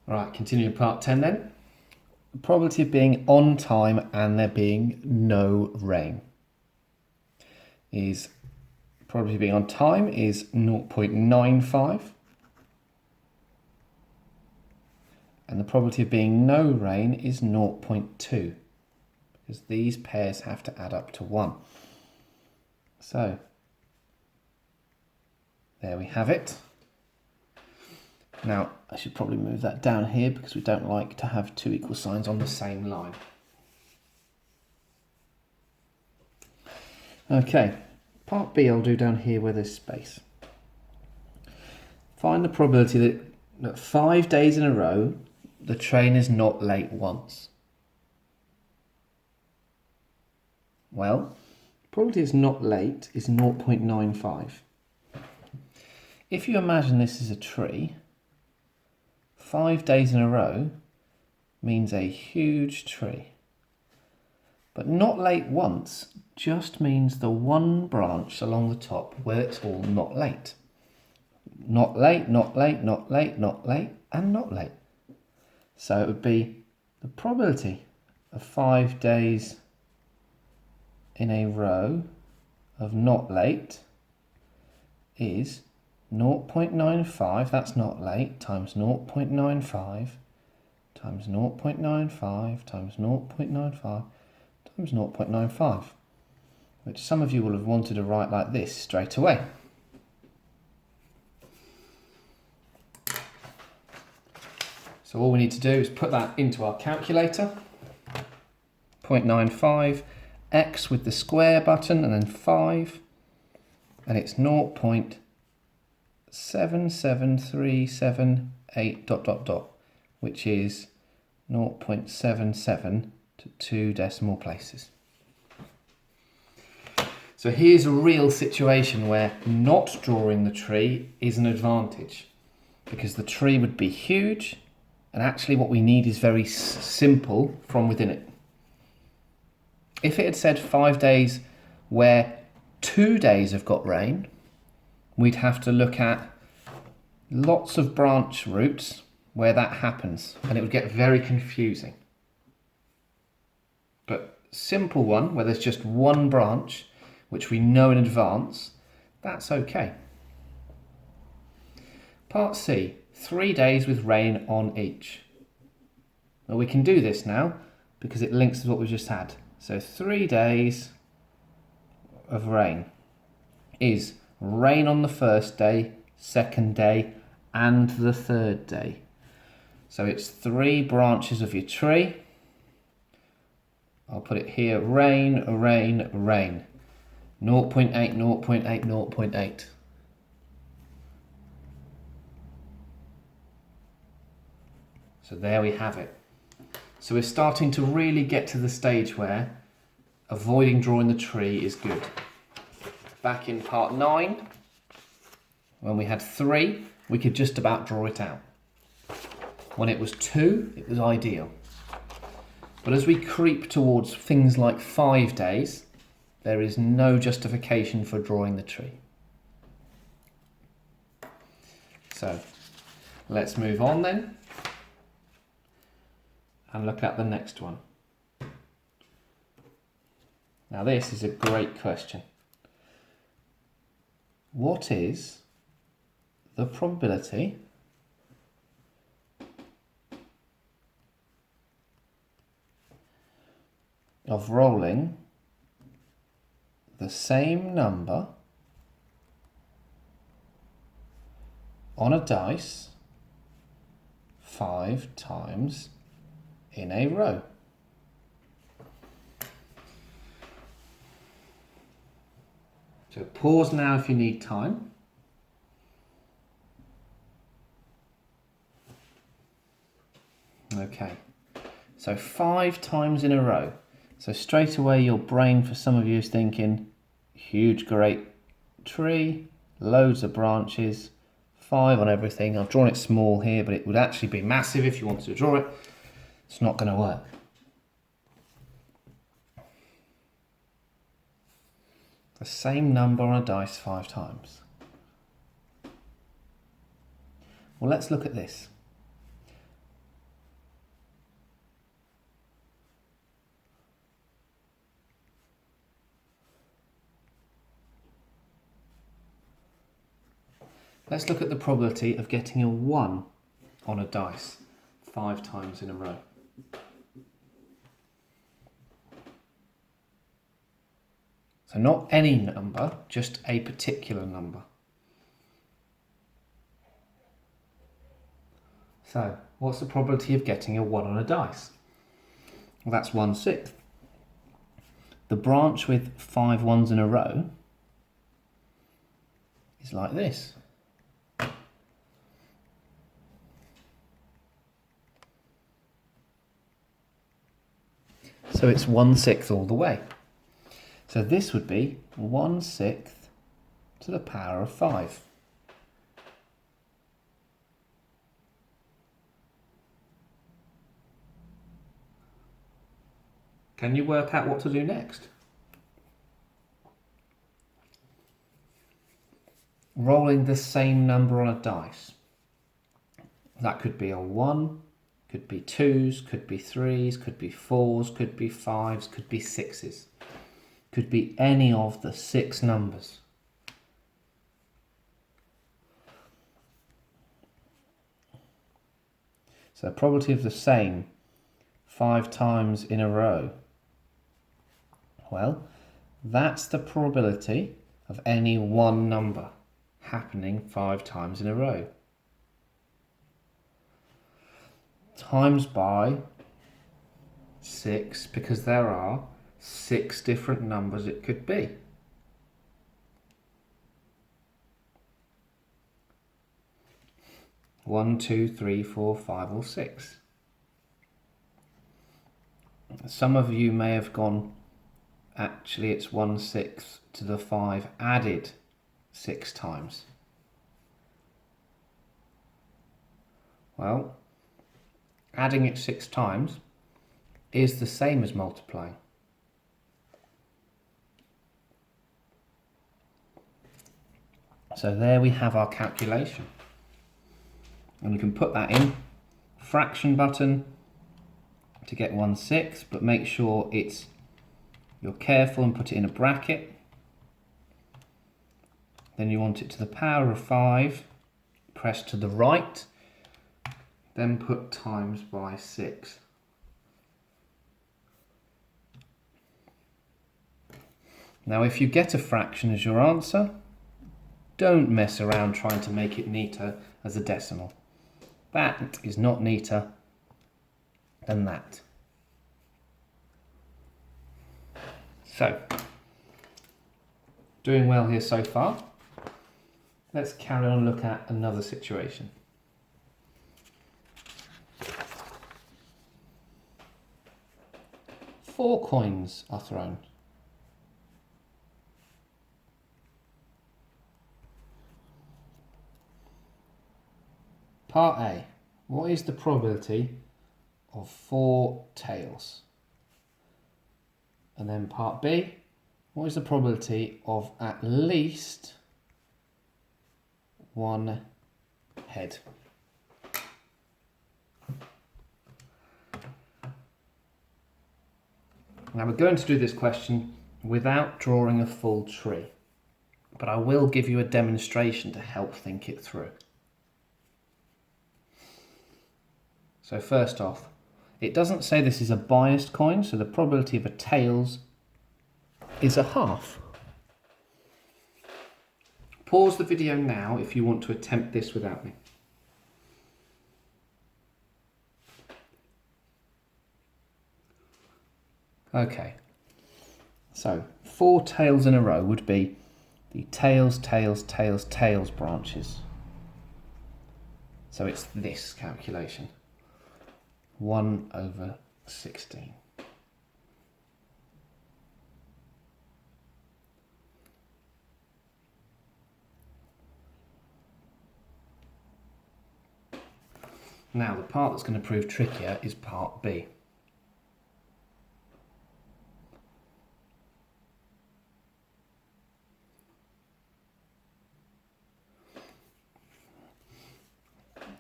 Right, continue part 10 then. The probability of being on time and there being no rain is, probability of being on time is 0.95 and the probability of being no rain is 0.2 because these pairs have to add up to 1. So there we have it. Now, I should probably move that down here because we don't like to have two equal signs on the same line. Okay, part B I'll do down here where there's space. Find the probability that 5 days in a row the train is not late once. Well, the probability it's not late is 0.95. If you imagine this is a tree, 5 days in a row means a huge tree. But not late once just means the one branch along the top where it's all not late. Not late, not late, not late, not late, and not late. So it would be the probability of 5 days in a row of not late is 0.95, that's not late, times 0.95 times 0.95 times 0.95 times 0.95, which some of you will have wanted to write like this straight away. So all we need to do is put that into our calculator. 0.95, x with the square button and then 5, and it's 0.77378 ... which is 0.77 to 2 decimal places. So here's a real situation where not drawing the tree is an advantage because the tree would be huge and actually what we need is very simple from within it. If it had said 5 days where 2 days have got rain, we'd have to look at lots of branch routes where that happens and it would get very confusing. But simple one where there's just one branch which we know in advance, that's okay. Part C, 3 days with rain on each. Well, we can do this now because it links to what we just had. So 3 days of rain is rain on the first day, second day, and the third day. So it's 3 branches of your tree. I'll put it here, rain, rain, rain. 0.8, 0.8, 0.8. So there we have it. So we're starting to really get to the stage where avoiding drawing the tree is good. Back in part 9, when we had 3, we could just about draw it out. When it was 2, it was ideal. But as we creep towards things like 5 days, there is no justification for drawing the tree. So let's move on then and look at the next one. Now this is a great question. What is the probability of rolling the same number on a dice 5 times in a row? So pause now if you need time. Okay, so 5 times in a row. So straight away your brain for some of you is thinking, huge great tree, loads of branches, 5 on everything. I've drawn it small here, but it would actually be massive if you wanted to draw it. It's not going to work. The same number on a dice 5 times. Well, let's look at this. Let's look at the probability of getting a 1 on a dice 5 times in a row. So not any number, just a particular number. So what's the probability of getting a 1 on a dice? Well, that's 1/6. The branch with 5 ones in a row is like this. So it's 1/6 all the way. So this would be 1/6 to the power of 5. Can you work out what to do next? Rolling the same number on a dice. That could be a 1, could be 2s, could be 3s, could be 4s, could be 5s, could be 6s. Could be any of the 6 numbers. So probability of the same 5 times in a row. Well, that's the probability of any one number happening 5 times in a row. Times by 6, because there are 6 different numbers it could be. One, 2, 3, 4, 5, or 6. Some of you may have gone, actually it's 1/6 to the 5 added 6 times. Well, adding it 6 times is the same as multiplying. So there we have our calculation. And you can put that in, fraction button to get 1/6, but make sure you're careful and put it in a bracket. Then you want it to the power of 5, press to the right, then put times by 6. Now if you get a fraction as your answer, don't mess around trying to make it neater as a decimal. That is not neater than that. So, doing well here so far. Let's carry on and look at another situation. Four coins are thrown. Part A. What is the probability of 4 tails? And then part B. What is the probability of at least 1 head? Now we're going to do this question without drawing a full tree, but I will give you a demonstration to help think it through. So first off, it doesn't say this is a biased coin, so the probability of a tails is a half. Pause the video now if you want to attempt this without me. Okay, so 4 tails in a row would be the tails, tails, tails, tails branches. So it's this calculation. 1/16. Now the part that's going to prove trickier is part B.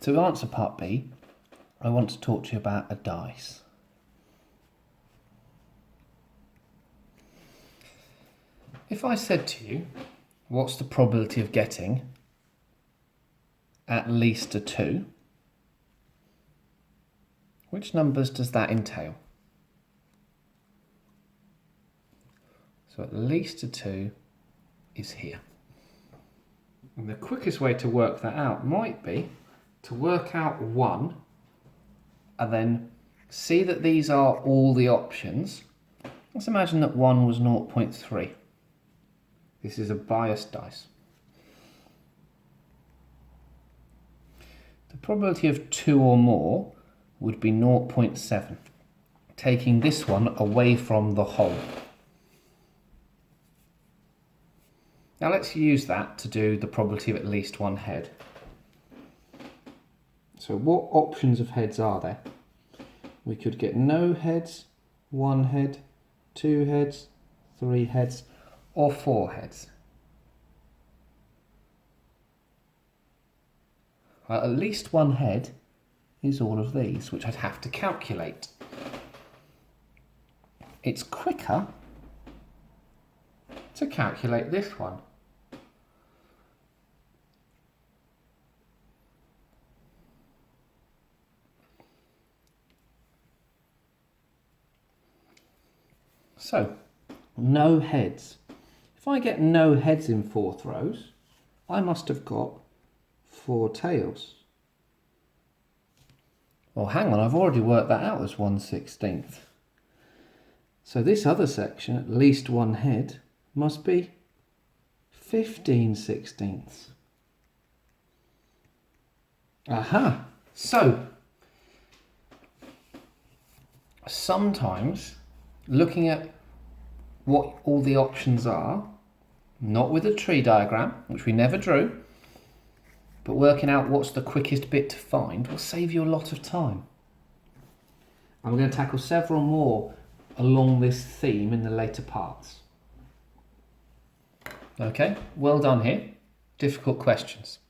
To answer part B, I want to talk to you about a dice. If I said to you, what's the probability of getting at least a 2. Which numbers does that entail? So at least a 2 is here. And the quickest way to work that out might be to work out 1 and then see that these are all the options. Let's imagine that 1 was 0.3. This is a biased dice. The probability of 2 or more would be 0.7, taking this one away from the whole. Now let's use that to do the probability of at least one head. So what options of heads are there? We could get no heads, 1 head, 2 heads, 3 heads, or 4 heads. Well, at least one head is all of these, which I'd have to calculate. It's quicker to calculate this one. So, no heads. If I get no heads in 4th rows, I must have got 4 tails. Well, hang on, I've already worked that out as 1/16. So this other section, at least one head, must be 15/16. Aha! So, sometimes looking at what all the options are, not with a tree diagram, which we never drew, but working out what's the quickest bit to find will save you a lot of time. And we're going to tackle several more along this theme in the later parts. Okay, well done here. Difficult questions.